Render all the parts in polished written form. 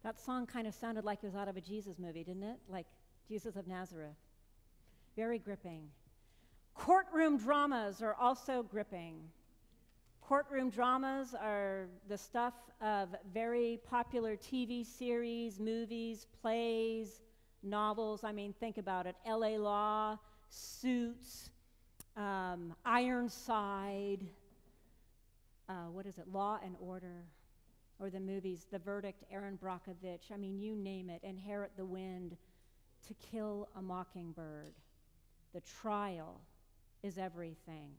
That song kind of sounded like it was out of a Jesus movie, didn't it? Like Jesus of Nazareth. Very gripping. Courtroom dramas are also gripping. Courtroom dramas are the stuff of very popular TV series, movies, plays, novels. I mean, think about it. L.A. Law, Suits, Ironside, Law and Order, or the movies, The Verdict, Aaron Brockovich. I mean, you name it. Inherit the Wind, To Kill a Mockingbird. The Trial is everything.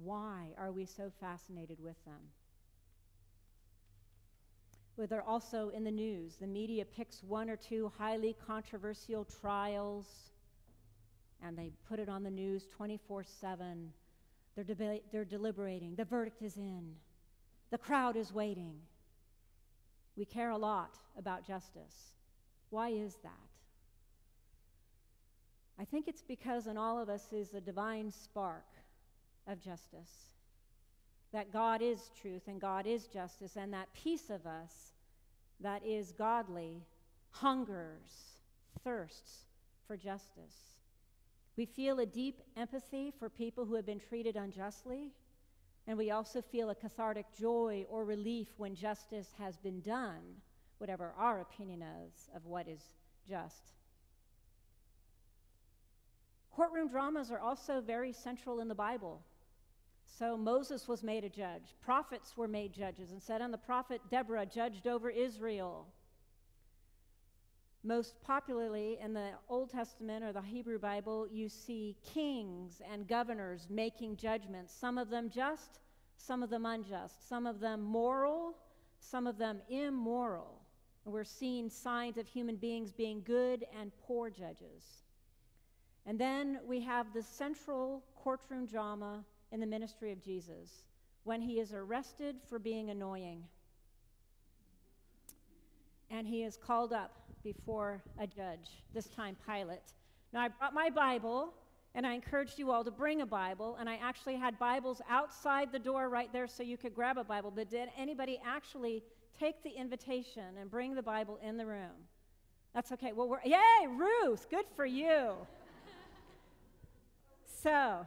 Why are we so fascinated with them? Well, they're also in the news. The media picks one or two highly controversial trials, and they put it on the news 24/7. They're deliberating. The verdict is in. The crowd is waiting. We care a lot about justice. Why is that? I think it's because in all of us is a divine spark of justice, that God is truth and God is justice, and that piece of us that is godly hungers, thirsts for justice. We feel a deep empathy for people who have been treated unjustly, and we also feel a cathartic joy or relief when justice has been done, whatever our opinion is of what is just. Courtroom dramas are also very central in the Bible. So Moses was made a judge. Prophets were made judges, and said on the prophet Deborah judged over Israel. Most popularly in the Old Testament or the Hebrew Bible, you see kings and governors making judgments, some of them just, some of them unjust, some of them moral, some of them immoral. And we're seeing signs of human beings being good and poor judges. And then we have the central courtroom drama in the ministry of Jesus, when he is arrested for being annoying. And he is called up before a judge, this time Pilate. Now, I brought my Bible, and I encouraged you all to bring a Bible, and I actually had Bibles outside the door right there so you could grab a Bible. But did anybody actually take the invitation and bring the Bible in the room? That's okay. Well, yay, Ruth, good for you. So,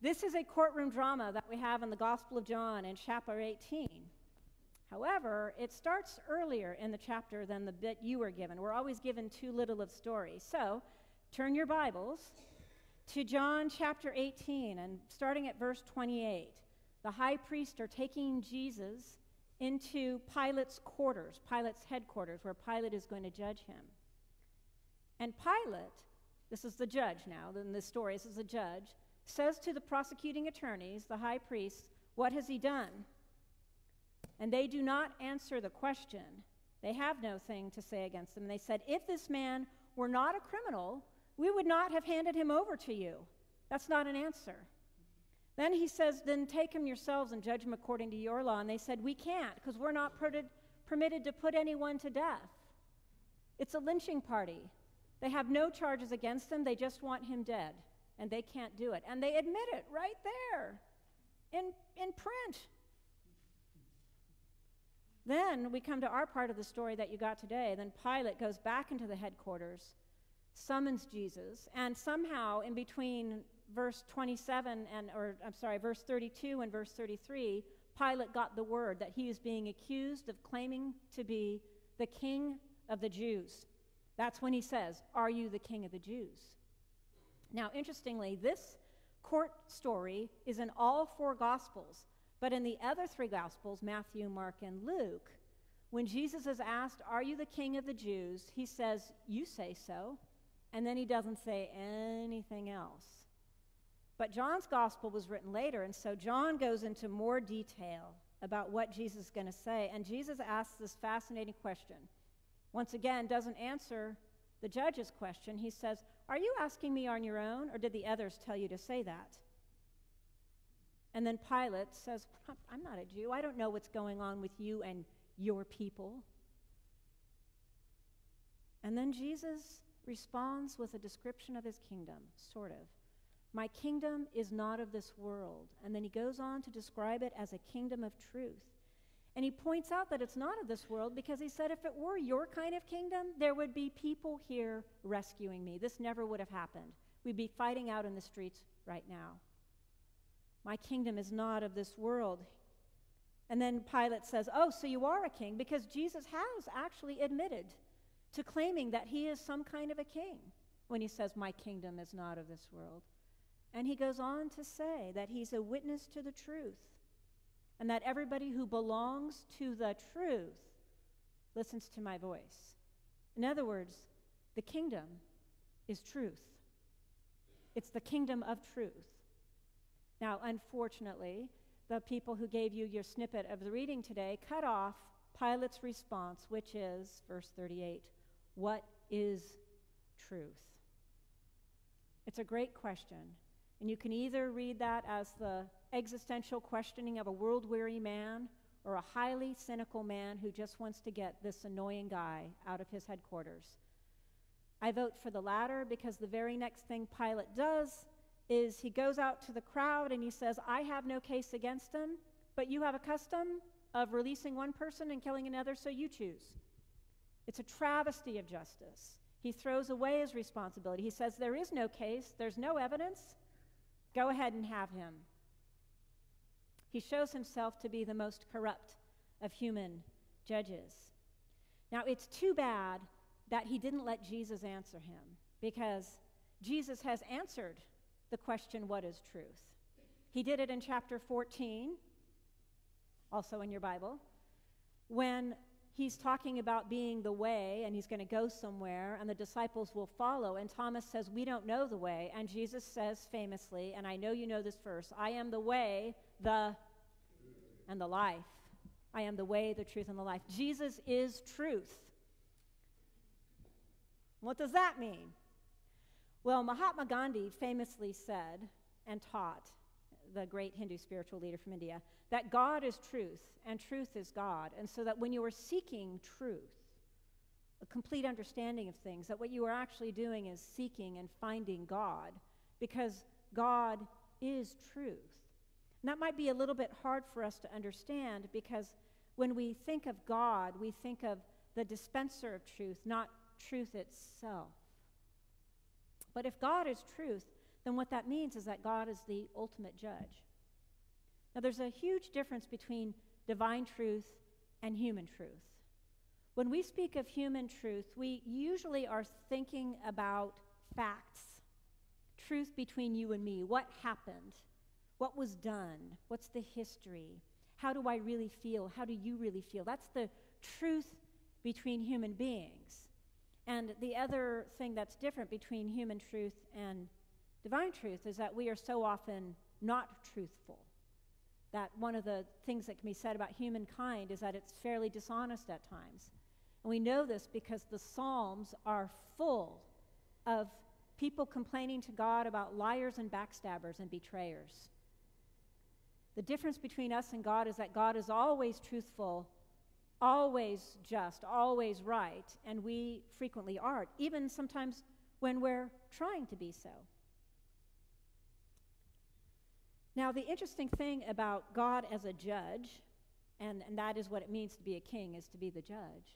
this is a courtroom drama that we have in the Gospel of John in chapter 18. However, it starts earlier in the chapter than the bit you were given. We're always given too little of story. So, turn your Bibles to John chapter 18, and starting at verse 28. The high priests are taking Jesus into Pilate's quarters, Pilate's headquarters, where Pilate is going to judge him. And Pilate, this is the judge now, in this story, this is the judge, says to the prosecuting attorneys, the high priests, what has he done? And they do not answer the question. They have no thing to say against him. And they said, if this man were not a criminal, we would not have handed him over to you. That's not an answer. Then he says, then take him yourselves and judge him according to your law. And they said, we can't, because we're not permitted to put anyone to death. It's a lynching party. They have no charges against him. They just want him dead. And they can't do it. And they admit it right there in print. Then we come to our part of the story that you got today. Then Pilate goes back into the headquarters, summons Jesus, and somehow in between verse 27 verse 32 and verse 33, Pilate got the word that he is being accused of claiming to be the king of the Jews. That's when he says, are you the king of the Jews? Now, interestingly, this court story is in all four Gospels, but in the other three Gospels, Matthew, Mark, and Luke, when Jesus is asked, are you the king of the Jews? He says, you say so, and then he doesn't say anything else. But John's Gospel was written later, and so John goes into more detail about what Jesus is going to say, and Jesus asks this fascinating question. Once again, doesn't answer the judge's question. He says, are you asking me on your own, or did the others tell you to say that? And then Pilate says, I'm not a Jew. I don't know what's going on with you and your people. And then Jesus responds with a description of his kingdom, sort of. My kingdom is not of this world. And then he goes on to describe it as a kingdom of truth. And he points out that it's not of this world because he said, if it were your kind of kingdom, there would be people here rescuing me. This never would have happened. We'd be fighting out in the streets right now. My kingdom is not of this world. And then Pilate says, oh, so you are a king, because Jesus has actually admitted to claiming that he is some kind of a king when he says, my kingdom is not of this world. And he goes on to say that he's a witness to the truth, and that everybody who belongs to the truth listens to my voice. In other words, the kingdom is truth. It's the kingdom of truth. Now, unfortunately, the people who gave you your snippet of the reading today cut off Pilate's response, which is, verse 38, what is truth? It's a great question, and you can either read that as the existential questioning of a world-weary man or a highly cynical man who just wants to get this annoying guy out of his headquarters. I vote for the latter because the very next thing Pilate does is he goes out to the crowd and he says, I have no case against him, but you have a custom of releasing one person and killing another, so you choose. It's a travesty of justice. He throws away his responsibility. He says, there is no case, there's no evidence, go ahead and have him. He shows himself to be the most corrupt of human judges. Now, it's too bad that he didn't let Jesus answer him, because Jesus has answered the question, what is truth? He did it in chapter 14, also in your Bible, when he's talking about being the way, and he's going to go somewhere, and the disciples will follow, and Thomas says, we don't know the way, and Jesus says famously, and I know you know this verse, I am the way, and the life. I am the way, the truth, and the life. Jesus is truth. What does that mean? Well, Mahatma Gandhi famously said and taught, the great Hindu spiritual leader from India, that God is truth and truth is God. And so that when you are seeking truth, a complete understanding of things, that what you are actually doing is seeking and finding God, because God is truth. And that might be a little bit hard for us to understand, because when we think of God, we think of the dispenser of truth, not truth itself. But if God is truth, then what that means is that God is the ultimate judge. Now, there's a huge difference between divine truth and human truth. When we speak of human truth, we usually are thinking about facts, truth between you and me, what happened, what was done, what's the history, how do I really feel, how do you really feel? That's the truth between human beings. And the other thing that's different between human truth and divine truth is that we are so often not truthful. That one of the things that can be said about humankind is that it's fairly dishonest at times. And we know this because the Psalms are full of people complaining to God about liars and backstabbers and betrayers. The difference between us and God is that God is always truthful, always just, always right, and we frequently aren't, even sometimes when we're trying to be so. Now, the interesting thing about God as a judge, and that is what it means to be a king, is to be the judge,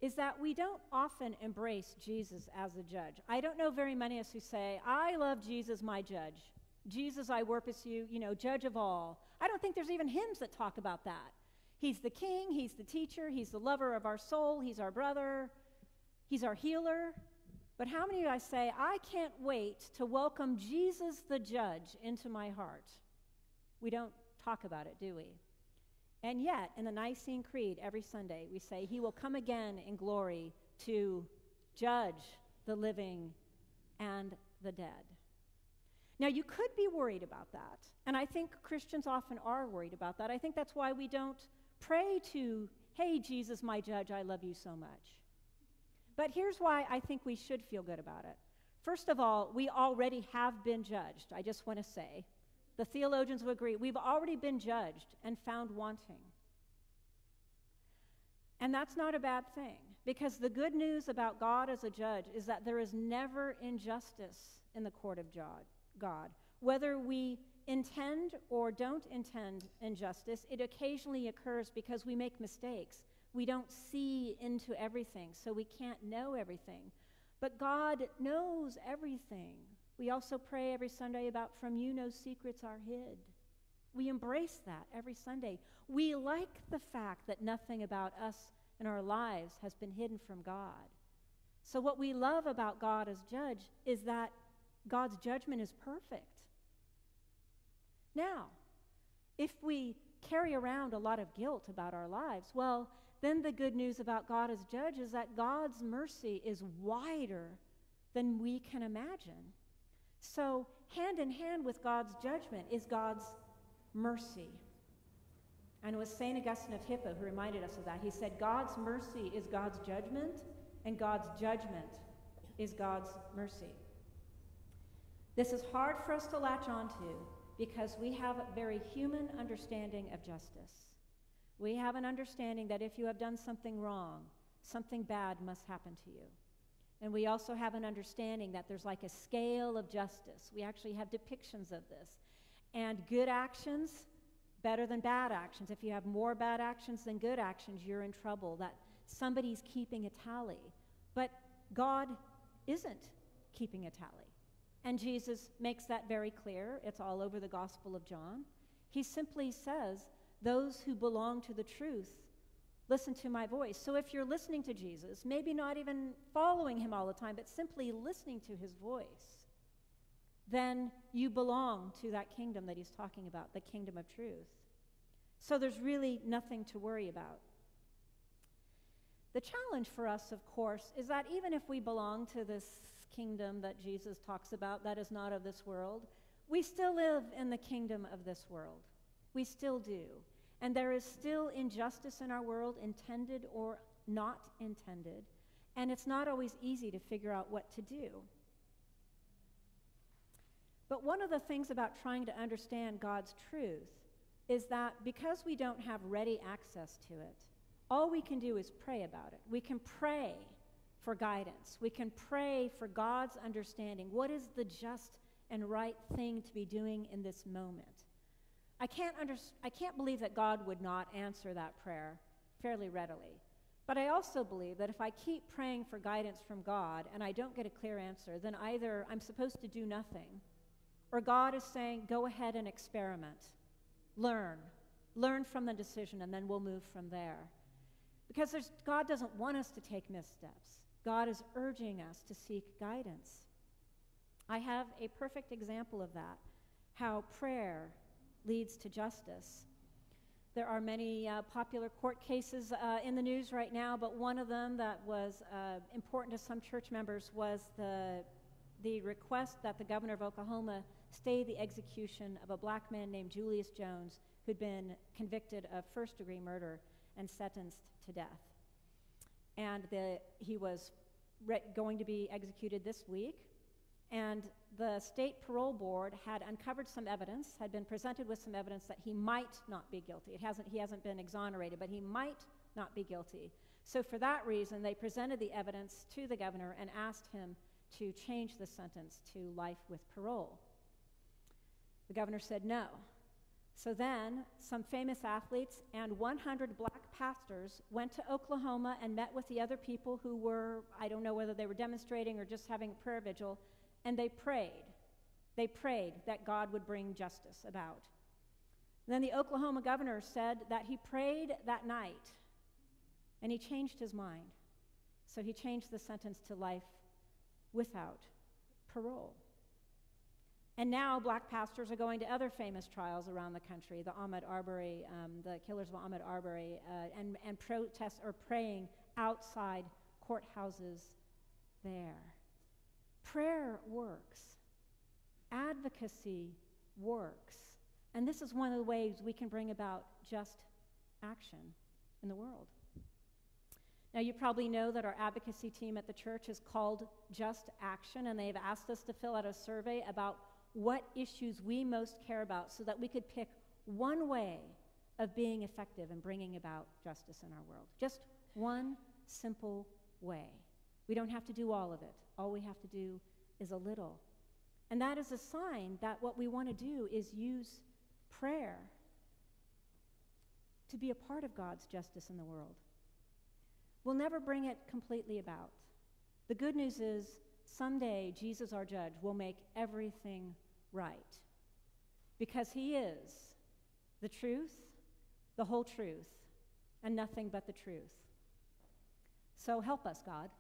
is that we don't often embrace Jesus as a judge. I don't know very many of us who say, I love Jesus, my judge. Jesus, I worship you, judge of all. I don't think there's even hymns that talk about that. He's the king, he's the teacher, he's the lover of our soul, he's our brother, he's our healer. But how many of us say, I can't wait to welcome Jesus the judge into my heart? We don't talk about it, do we? And yet, in the Nicene Creed every Sunday, we say, he will come again in glory to judge the living and the dead. Now, you could be worried about that, and I think Christians often are worried about that. I think that's why we don't pray to, hey, Jesus, my judge, I love you so much. But here's why I think we should feel good about it. First of all, we already have been judged. I just want to say, the theologians will agree, we've already been judged and found wanting. And that's not a bad thing, because the good news about God as a judge is that there is never injustice in the court of God. Whether we intend or don't intend injustice, it occasionally occurs because we make mistakes. We don't see into everything, so we can't know everything. But God knows everything. We also pray every Sunday about "from you no secrets are hid." We embrace that every Sunday. We like the fact that nothing about us and our lives has been hidden from God. So what we love about God as judge is that God's judgment is perfect. Now, if we carry around a lot of guilt about our lives, well, then the good news about God as judge is that God's mercy is wider than we can imagine. So, hand in hand with God's judgment is God's mercy. And it was St. Augustine of Hippo who reminded us of that. He said, God's mercy is God's judgment, and God's judgment is God's mercy. This is hard for us to latch onto because we have a very human understanding of justice. We have an understanding that if you have done something wrong, something bad must happen to you. And we also have an understanding that there's like a scale of justice. We actually have depictions of this. And good actions, better than bad actions. If you have more bad actions than good actions, you're in trouble, that somebody's keeping a tally. But God isn't keeping a tally. And Jesus makes that very clear. It's all over the Gospel of John. He simply says, those who belong to the truth listen to my voice. So if you're listening to Jesus, maybe not even following him all the time, but simply listening to his voice, then you belong to that kingdom that he's talking about, the kingdom of truth. So there's really nothing to worry about. The challenge for us, of course, is that even if we belong to this kingdom that Jesus talks about that is not of this world, we still live in the kingdom of this world. We still do. And there is still injustice in our world, intended or not intended, and it's not always easy to figure out what to do. But one of the things about trying to understand God's truth is that because we don't have ready access to it, all we can do is pray about it. We can pray for guidance. We can pray for God's understanding. What is the just and right thing to be doing in this moment? I can't believe that God would not answer that prayer fairly readily. But I also believe that if I keep praying for guidance from God and I don't get a clear answer, then either I'm supposed to do nothing, or God is saying, go ahead and experiment. Learn from the decision, and then we'll move from there. Because God doesn't want us to take missteps. God is urging us to seek guidance. I have a perfect example of that, how prayer leads to justice. There are many popular court cases in the news right now, but one of them that was important to some church members was the request that the governor of Oklahoma stay the execution of a black man named Julius Jones, who'd been convicted of first-degree murder and sentenced to death. And he was going to be executed this week, and the state parole board had uncovered some evidence, had been presented with some evidence that he might not be guilty. He hasn't been exonerated, but he might not be guilty. So for that reason, they presented the evidence to the governor and asked him to change the sentence to life with parole. The governor said no. So then, some famous athletes and 100 black pastors went to Oklahoma and met with the other people who were, I don't know whether they were demonstrating or just having a prayer vigil, and they prayed. They prayed that God would bring justice about. Then the Oklahoma governor said that he prayed that night, and he changed his mind. So he changed the sentence to life without parole. And now black pastors are going to other famous trials around the country, the Ahmaud Arbery, the killers of Ahmaud Arbery, and protest or praying outside courthouses there. Prayer works. Advocacy works. And this is one of the ways we can bring about just action in the world. Now, you probably know that our advocacy team at the church is called Just Action, and they've asked us to fill out a survey about what issues we most care about so that we could pick one way of being effective in bringing about justice in our world. Just one simple way. We don't have to do all of it. All we have to do is a little. And that is a sign that what we want to do is use prayer to be a part of God's justice in the world. We'll never bring it completely about. The good news is someday Jesus, our judge, will make everything right, because he is the truth, the whole truth, and nothing but the truth. So help us, God.